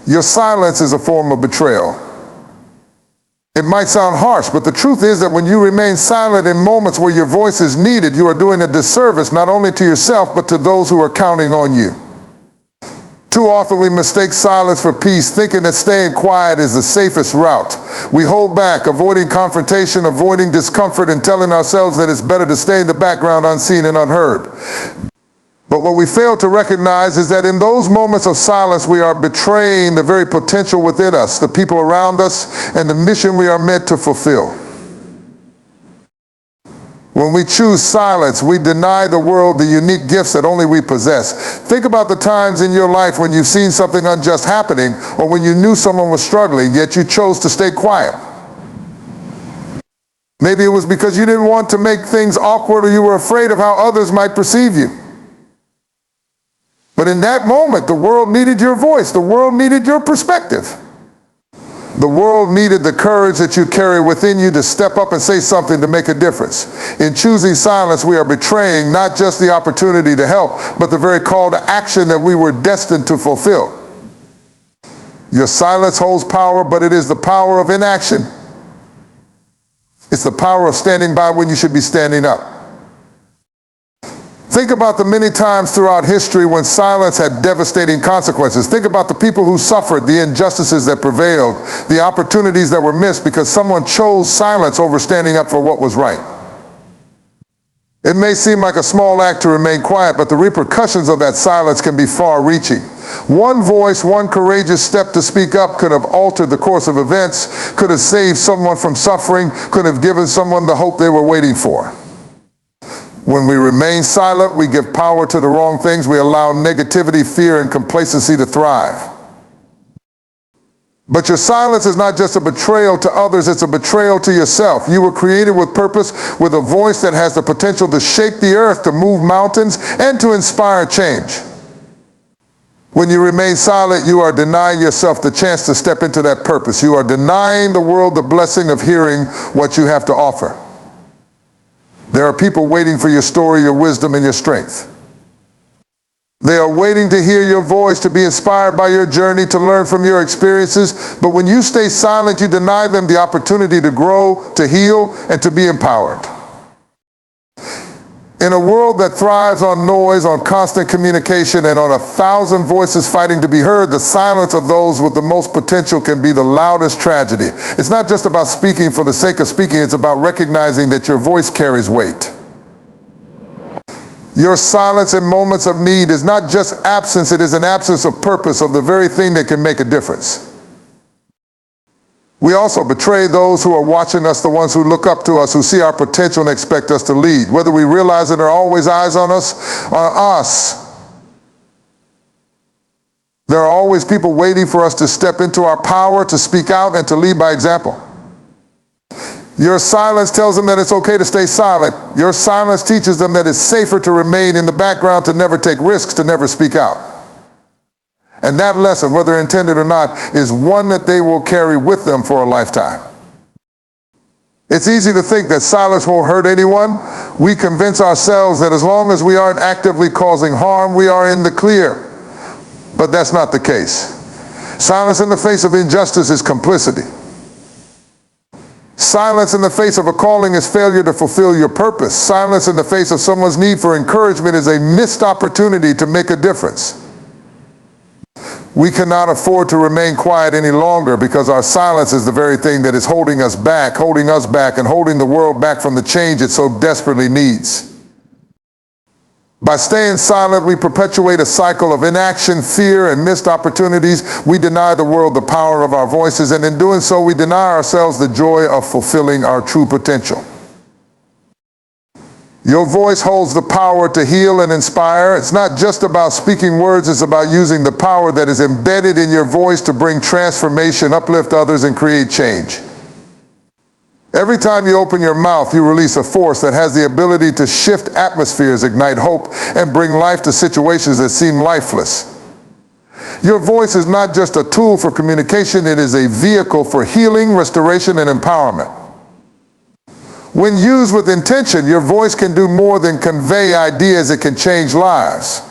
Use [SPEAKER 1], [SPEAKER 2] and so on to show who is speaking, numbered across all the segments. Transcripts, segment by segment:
[SPEAKER 1] Your silence is a form of betrayal. It might sound harsh, but the truth is that when you remain silent in moments where your voice is needed, you are doing a disservice not only to yourself, but to those who are counting on you. Too often we mistake silence for peace, thinking that staying quiet is the safest route. We hold back, avoiding confrontation, avoiding discomfort, and telling ourselves that it's better to stay in the background unseen and unheard. But what we fail to recognize is that in those moments of silence, we are betraying the very potential within us, the people around us, and the mission we are meant to fulfill. When we choose silence, we deny the world the unique gifts that only we possess. Think about the times in your life when you've seen something unjust happening, or when you knew someone was struggling, yet you chose to stay quiet. Maybe it was because you didn't want to make things awkward, or you were afraid of how others might perceive you. But in that moment, the world needed your voice. The world needed your perspective. The world needed the courage that you carry within you to step up and say something to make a difference. In choosing silence, we are betraying not just the opportunity to help, but the very call to action that we were destined to fulfill. Your silence holds power, but it is the power of inaction. It's the power of standing by when you should be standing up. Think about the many times throughout history when silence had devastating consequences. Think about the people who suffered, the injustices that prevailed, the opportunities that were missed because someone chose silence over standing up for what was right. It may seem like a small act to remain quiet, but the repercussions of that silence can be far-reaching. One voice, one courageous step to speak up could have altered the course of events, could have saved someone from suffering, could have given someone the hope they were waiting for. When we remain silent, we give power to the wrong things. We allow negativity, fear, and complacency to thrive. But your silence is not just a betrayal to others, it's a betrayal to yourself. You were created with purpose, with a voice that has the potential to shake the earth, to move mountains, and to inspire change. When you remain silent, you are denying yourself the chance to step into that purpose. You are denying the world the blessing of hearing what you have to offer. There are people waiting for your story, your wisdom, and your strength. They are waiting to hear your voice, to be inspired by your journey, to learn from your experiences. But when you stay silent, you deny them the opportunity to grow, to heal, and to be empowered. In a world that thrives on noise, on constant communication, and on 1,000 voices fighting to be heard, the silence of those with the most potential can be the loudest tragedy. It's not just about speaking for the sake of speaking, it's about recognizing that your voice carries weight. Your silence in moments of need is not just absence, it is an absence of purpose, of the very thing that can make a difference. We also betray those who are watching us, the ones who look up to us, who see our potential and expect us to lead. Whether we realize that there are always eyes on us. There are always people waiting for us to step into our power, to speak out, and to lead by example. Your silence tells them that it's okay to stay silent. Your silence teaches them that it's safer to remain in the background, to never take risks, to never speak out. And that lesson, whether intended or not, is one that they will carry with them for a lifetime. It's easy to think that silence won't hurt anyone. We convince ourselves that as long as we aren't actively causing harm, we are in the clear. But that's not the case. Silence in the face of injustice is complicity. Silence in the face of a calling is failure to fulfill your purpose. Silence in the face of someone's need for encouragement is a missed opportunity to make a difference. We cannot afford to remain quiet any longer because our silence is the very thing that is holding us back, and holding the world back from the change it so desperately needs. By staying silent, we perpetuate a cycle of inaction, fear, and missed opportunities. We deny the world the power of our voices, and in doing so, we deny ourselves the joy of fulfilling our true potential. Your voice holds the power to heal and inspire. It's not just about speaking words, it's about using the power that is embedded in your voice to bring transformation, uplift others, and create change. Every time you open your mouth, you release a force that has the ability to shift atmospheres, ignite hope, and bring life to situations that seem lifeless. Your voice is not just a tool for communication, it is a vehicle for healing, restoration, and empowerment. When used with intention, your voice can do more than convey ideas, it can change lives.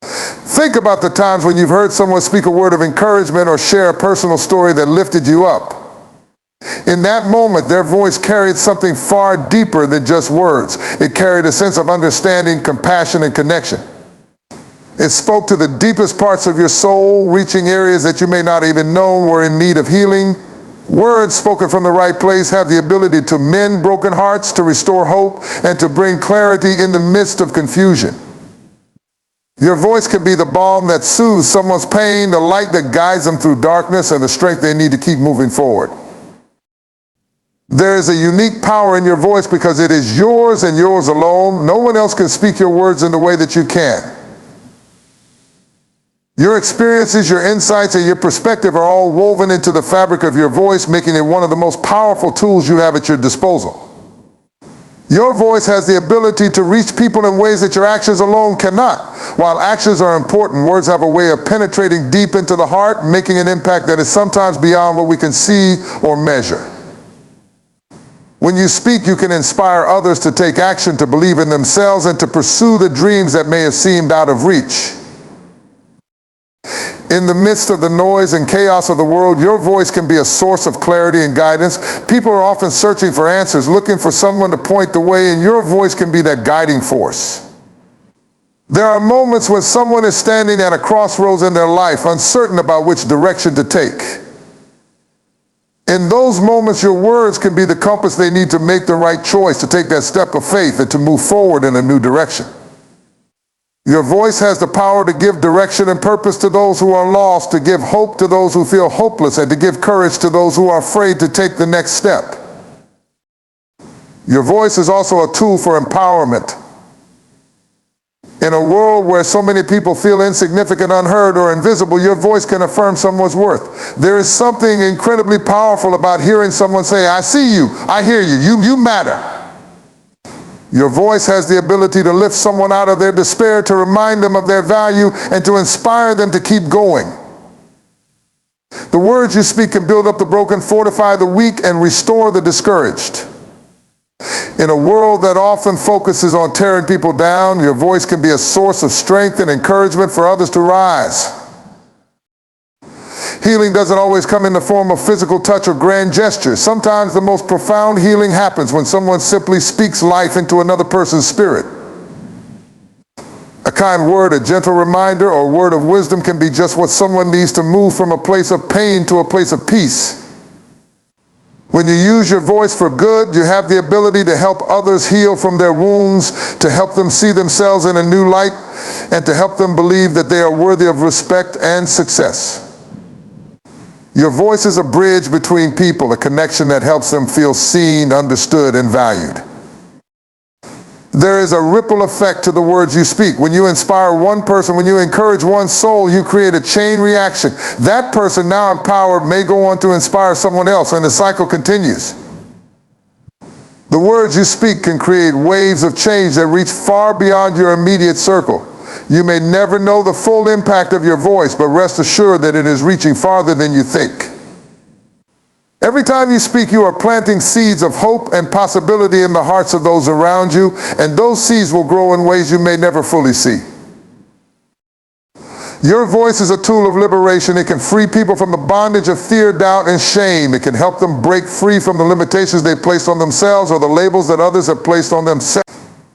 [SPEAKER 1] Think Think about the times when you've heard someone speak a word of encouragement or share a personal story that lifted you up. In that moment, their voice carried something far deeper than just words. It carried a sense of understanding, compassion, and connection. It spoke to the deepest parts of your soul, reaching areas that you may not even know were in need of healing. Words spoken from the right place have the ability to mend broken hearts, to restore hope, and to bring clarity in the midst of confusion. Your voice can be the balm that soothes someone's pain, the light that guides them through darkness, and the strength they need to keep moving forward. There is a unique power in your voice because it is yours and yours alone. No one else can speak your words in the way that you can. Your experiences, your insights, and your perspective are all woven into the fabric of your voice, making it one of the most powerful tools you have at your disposal. Your voice has the ability to reach people in ways that your actions alone cannot. While actions are important, words have a way of penetrating deep into the heart, making an impact that is sometimes beyond what we can see or measure. When you speak, you can inspire others to take action, to believe in themselves, and to pursue the dreams that may have seemed out of reach. In the midst of the noise and chaos of the world, your voice can be a source of clarity and guidance. People are often searching for answers, looking for someone to point the way, and your voice can be that guiding force. There are moments when someone is standing at a crossroads in their life, uncertain about which direction to take. In those moments, your words can be the compass they need to make the right choice, to take that step of faith, and to move forward in a new direction. Your voice has the power to give direction and purpose to those who are lost, to give hope to those who feel hopeless, and to give courage to those who are afraid to take the next step. Your voice is also a tool for empowerment. In a world where so many people feel insignificant, unheard, or invisible, your voice can affirm someone's worth. There is something incredibly powerful about hearing someone say, "I see you, I hear you, you matter." Your voice has the ability to lift someone out of their despair, to remind them of their value, and to inspire them to keep going. The words you speak can build up the broken, fortify the weak, and restore the discouraged. In a world that often focuses on tearing people down, your voice can be a source of strength and encouragement for others to rise. Healing doesn't always come in the form of physical touch or grand gestures. Sometimes the most profound healing happens when someone simply speaks life into another person's spirit. A kind word, a gentle reminder, or a word of wisdom can be just what someone needs to move from a place of pain to a place of peace. When you use your voice for good, you have the ability to help others heal from their wounds, to help them see themselves in a new light, and to help them believe that they are worthy of respect and success. Your voice is a bridge between people, a connection that helps them feel seen, understood, and valued. There is a ripple effect to the words you speak. When you inspire one person, when you encourage one soul, you create a chain reaction. That person, now empowered, may go on to inspire someone else, and the cycle continues. The words you speak can create waves of change that reach far beyond your immediate circle. You may never know the full impact of your voice, but rest assured that it is reaching farther than you think. Every time you speak, you are planting seeds of hope and possibility in the hearts of those around you, and those seeds will grow in ways you may never fully see. Your voice is a tool of liberation. It can free people from the bondage of fear, doubt, and shame. It can help them break free from the limitations they've placed on themselves or the labels that others have placed on themselves.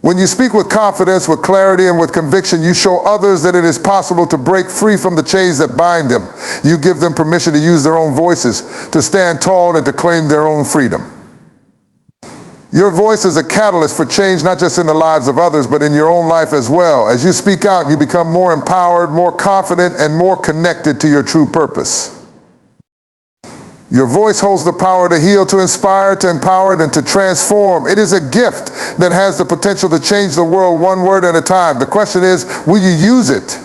[SPEAKER 1] When you speak with confidence, with clarity, and with conviction, you show others that it is possible to break free from the chains that bind them. You give them permission to use their own voices, to stand tall, and to claim their own freedom. Your voice is a catalyst for change, not just in the lives of others, but in your own life as well. As you speak out, you become more empowered, more confident, and more connected to your true purpose. Your voice holds the power to heal, to inspire, to empower, and to transform. It is a gift that has the potential to change the world one word at a time. The question is, will you use it?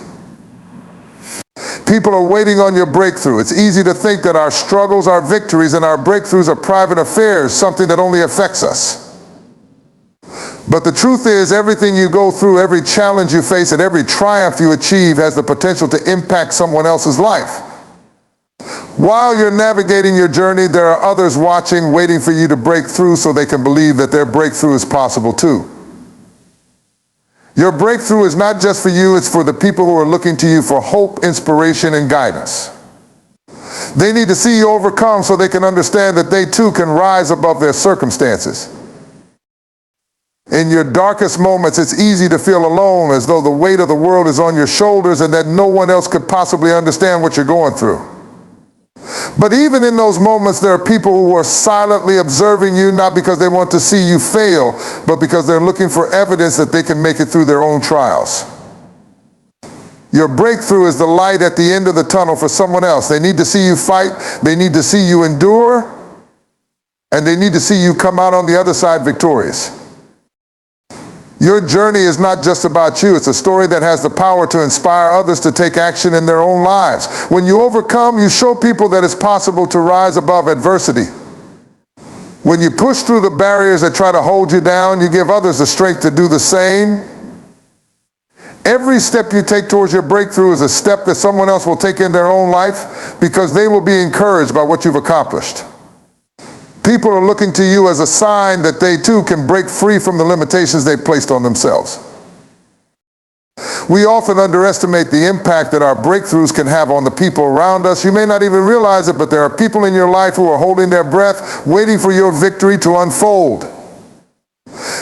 [SPEAKER 1] People are waiting on your breakthrough. It's easy to think that our struggles, our victories, and our breakthroughs are private affairs, something that only affects us. But the truth is, everything you go through, every challenge you face, and every triumph you achieve has the potential to impact someone else's life. While you're navigating your journey, there are others watching, waiting for you to break through so they can believe that their breakthrough is possible too. Your breakthrough is not just for you, it's for the people who are looking to you for hope, inspiration, and guidance. They need to see you overcome so they can understand that they too can rise above their circumstances. In your darkest moments, it's easy to feel alone, as though the weight of the world is on your shoulders and that no one else could possibly understand what you're going through. But even in those moments, there are people who are silently observing you, not because they want to see you fail, but because they're looking for evidence that they can make it through their own trials. Your breakthrough is the light at the end of the tunnel for someone else. They need to see you fight, they need to see you endure, and they need to see you come out on the other side victorious. Your journey is not just about you. It's a story that has the power to inspire others to take action in their own lives. When you overcome, you show people that it's possible to rise above adversity. When you push through the barriers that try to hold you down, you give others the strength to do the same. Every step you take towards your breakthrough is a step that someone else will take in their own life because they will be encouraged by what you've accomplished. People are looking to you as a sign that they too can break free from the limitations they've placed on themselves. We often underestimate the impact that our breakthroughs can have on the people around us. You may not even realize it, but there are people in your life who are holding their breath, waiting for your victory to unfold.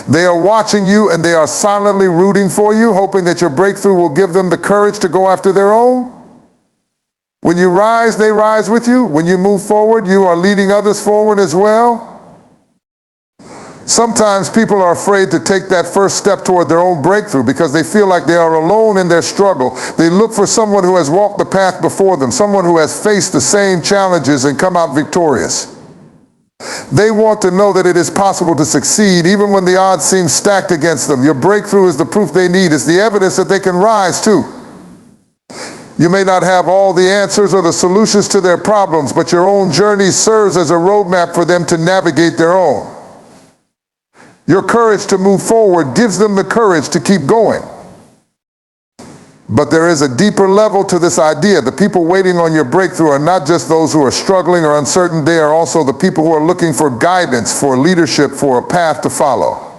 [SPEAKER 1] They are watching you and they are silently rooting for you, hoping that your breakthrough will give them the courage to go after their own. When you rise, they rise with you. When you move forward, you are leading others forward as well. Sometimes people are afraid to take that first step toward their own breakthrough because they feel like they are alone in their struggle. They look for someone who has walked the path before them, someone who has faced the same challenges and come out victorious. They want to know that it is possible to succeed even when the odds seem stacked against them. Your breakthrough is the proof they need. It's the evidence that they can rise too. You may not have all the answers or the solutions to their problems, but your own journey serves as a roadmap for them to navigate their own. Your courage to move forward gives them the courage to keep going. But there is a deeper level to this idea. The people waiting on your breakthrough are not just those who are struggling or uncertain. They are also the people who are looking for guidance, for leadership, for a path to follow.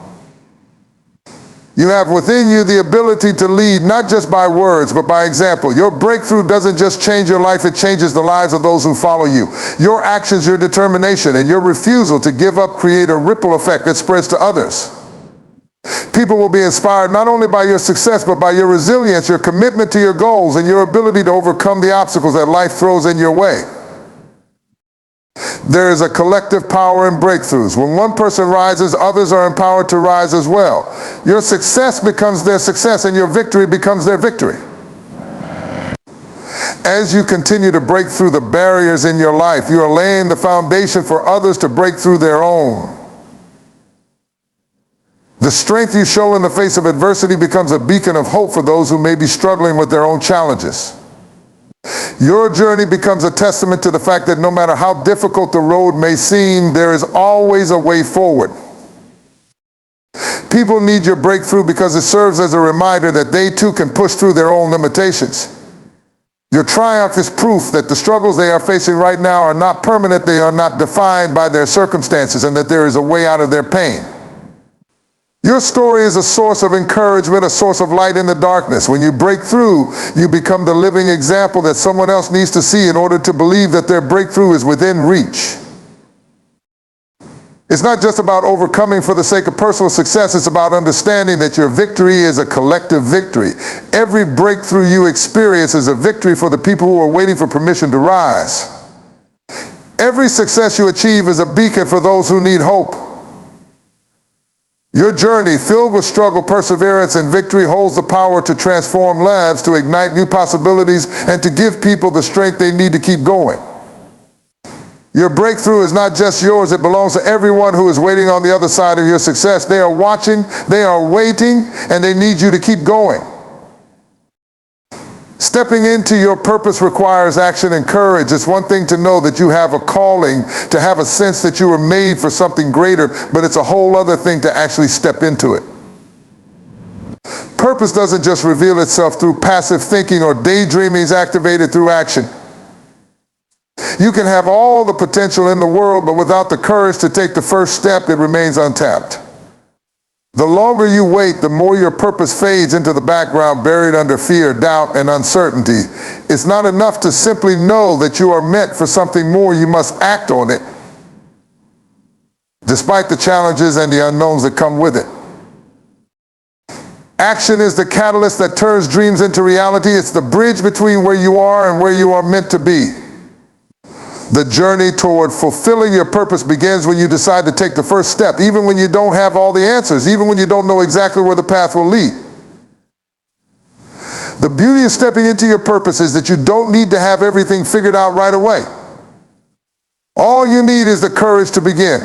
[SPEAKER 1] You have within you the ability to lead, not just by words, but by example. Your breakthrough doesn't just change your life, it changes the lives of those who follow you. Your actions, your determination, and your refusal to give up create a ripple effect that spreads to others. People will be inspired not only by your success, but by your resilience, your commitment to your goals, and your ability to overcome the obstacles that life throws in your way. There is a collective power in breakthroughs. When one person rises, others are empowered to rise as well. Your success becomes their success, and your victory becomes their victory. As you continue to break through the barriers in your life, you are laying the foundation for others to break through their own. The strength you show in the face of adversity becomes a beacon of hope for those who may be struggling with their own challenges. Your journey becomes a testament to the fact that no matter how difficult the road may seem, there is always a way forward. People need your breakthrough because it serves as a reminder that they too can push through their own limitations. Your triumph is proof that the struggles they are facing right now are not permanent, they are not defined by their circumstances, and that there is a way out of their pain. Your story is a source of encouragement, a source of light in the darkness. When you break through, you become the living example that someone else needs to see in order to believe that their breakthrough is within reach. It's not just about overcoming for the sake of personal success, it's about understanding that your victory is a collective victory. Every breakthrough you experience is a victory for the people who are waiting for permission to rise. Every success you achieve is a beacon for those who need hope. Your journey, filled with struggle, perseverance, and victory, holds the power to transform lives, to ignite new possibilities, and to give people the strength they need to keep going. Your breakthrough is not just yours, it belongs to everyone who is waiting on the other side of your success. They are watching, they are waiting, and they need you to keep going. Stepping into your purpose requires action and courage. It's one thing to know that you have a calling, to have a sense that you were made for something greater, but it's a whole other thing to actually step into it. Purpose doesn't just reveal itself through passive thinking or daydreaming, it's activated through action. You can have all the potential in the world, but without the courage to take the first step, it remains untapped. The longer you wait, the more your purpose fades into the background, buried under fear, doubt, and uncertainty. It's not enough to simply know that you are meant for something more. You must act on it, despite the challenges and the unknowns that come with it. Action is the catalyst that turns dreams into reality. It's the bridge between where you are and where you are meant to be. The journey toward fulfilling your purpose begins when you decide to take the first step, even when you don't have all the answers, even when you don't know exactly where the path will lead. The beauty of stepping into your purpose is that you don't need to have everything figured out right away. All you need is the courage to begin.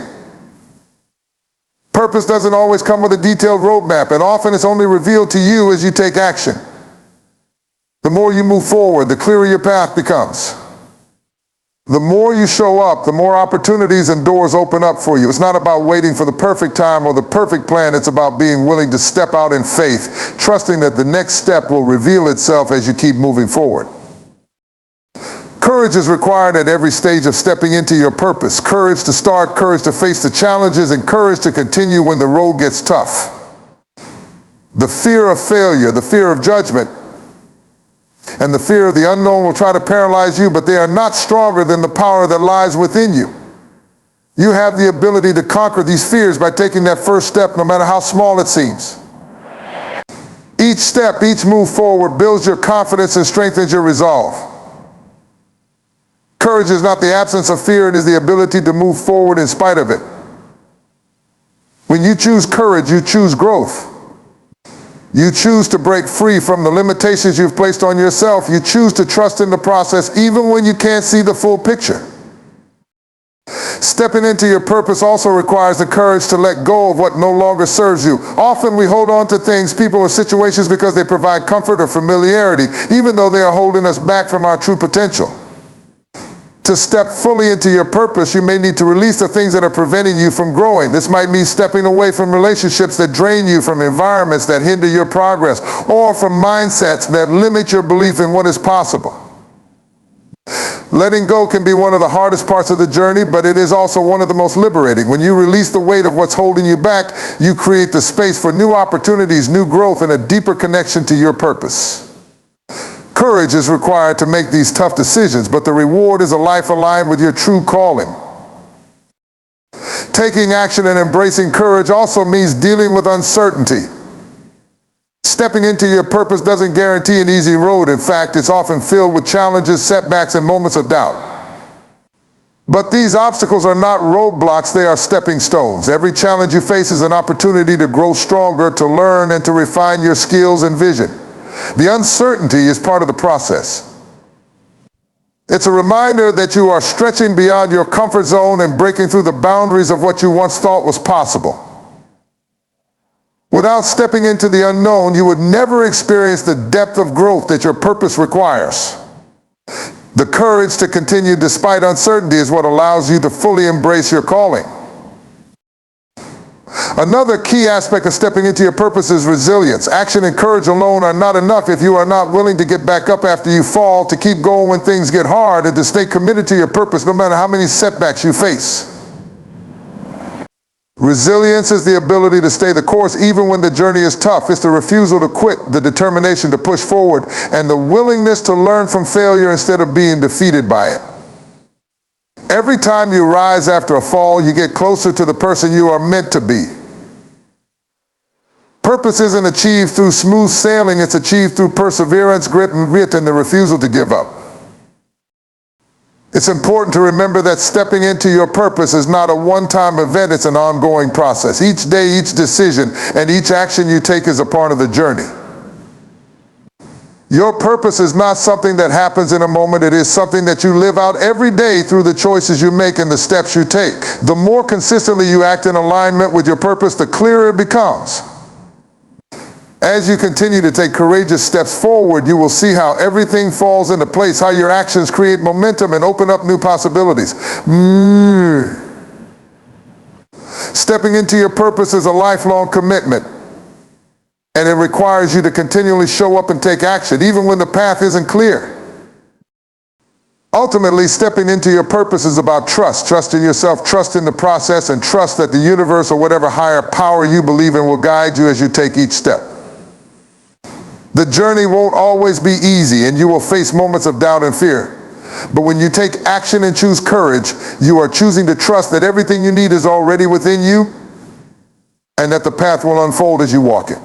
[SPEAKER 1] Purpose doesn't always come with a detailed roadmap, and often it's only revealed to you as you take action. The more you move forward, the clearer your path becomes. The more you show up, the more opportunities and doors open up for you. It's not about waiting for the perfect time or the perfect plan. It's about being willing to step out in faith, trusting that the next step will reveal itself as you keep moving forward. Courage is required at every stage of stepping into your purpose. Courage to start, courage to face the challenges, and courage to continue when the road gets tough. The fear of failure, the fear of judgment, and the fear of the unknown will try to paralyze you, but they are not stronger than the power that lies within you. You have the ability to conquer these fears by taking that first step, no matter how small it seems. Each step, each move forward builds your confidence and strengthens your resolve. Courage is not the absence of fear, it is the ability to move forward in spite of it. When you choose courage, you choose growth. You choose to break free from the limitations you've placed on yourself. You choose to trust in the process even when you can't see the full picture. Stepping into your purpose also requires the courage to let go of what no longer serves you. Often we hold on to things, people, or situations because they provide comfort or familiarity, even though they are holding us back from our true potential. To step fully into your purpose, you may need to release the things that are preventing you from growing. This might mean stepping away from relationships that drain you, from environments that hinder your progress, or from mindsets that limit your belief in what is possible. Letting go can be one of the hardest parts of the journey, but it is also one of the most liberating. When you release the weight of what's holding you back, you create the space for new opportunities, new growth, and a deeper connection to your purpose. Courage is required to make these tough decisions, but the reward is a life aligned with your true calling. Taking action and embracing courage also means dealing with uncertainty. Stepping into your purpose doesn't guarantee an easy road. In fact, it's often filled with challenges, setbacks, and moments of doubt. But these obstacles are not roadblocks, they are stepping stones. Every challenge you face is an opportunity to grow stronger, to learn, and to refine your skills and vision. The uncertainty is part of the process. It's a reminder that you are stretching beyond your comfort zone and breaking through the boundaries of what you once thought was possible. Without stepping into the unknown, you would never experience the depth of growth that your purpose requires. The courage to continue despite uncertainty is what allows you to fully embrace your calling. Another key aspect of stepping into your purpose is resilience. Action and courage alone are not enough if you are not willing to get back up after you fall, to keep going when things get hard, and to stay committed to your purpose no matter how many setbacks you face. Resilience is the ability to stay the course even when the journey is tough. It's the refusal to quit, the determination to push forward, and the willingness to learn from failure instead of being defeated by it. Every time you rise after a fall, you get closer to the person you are meant to be. Purpose isn't achieved through smooth sailing, it's achieved through perseverance, grit, and the refusal to give up. It's important to remember that stepping into your purpose is not a one-time event, it's an ongoing process. Each day, each decision, and each action you take is a part of the journey. Your purpose is not something that happens in a moment, it is something that you live out every day through the choices you make and the steps you take. The more consistently you act in alignment with your purpose, the clearer it becomes. As you continue to take courageous steps forward, you will see how everything falls into place, how your actions create momentum and open up new possibilities. Stepping into your purpose is a lifelong commitment, and it requires you to continually show up and take action, even when the path isn't clear. Ultimately, stepping into your purpose is about trust. Trust in yourself, trust in the process, and trust that the universe or whatever higher power you believe in will guide you as you take each step. The journey won't always be easy, and you will face moments of doubt and fear. But when you take action and choose courage, you are choosing to trust that everything you need is already within you and that the path will unfold as you walk it.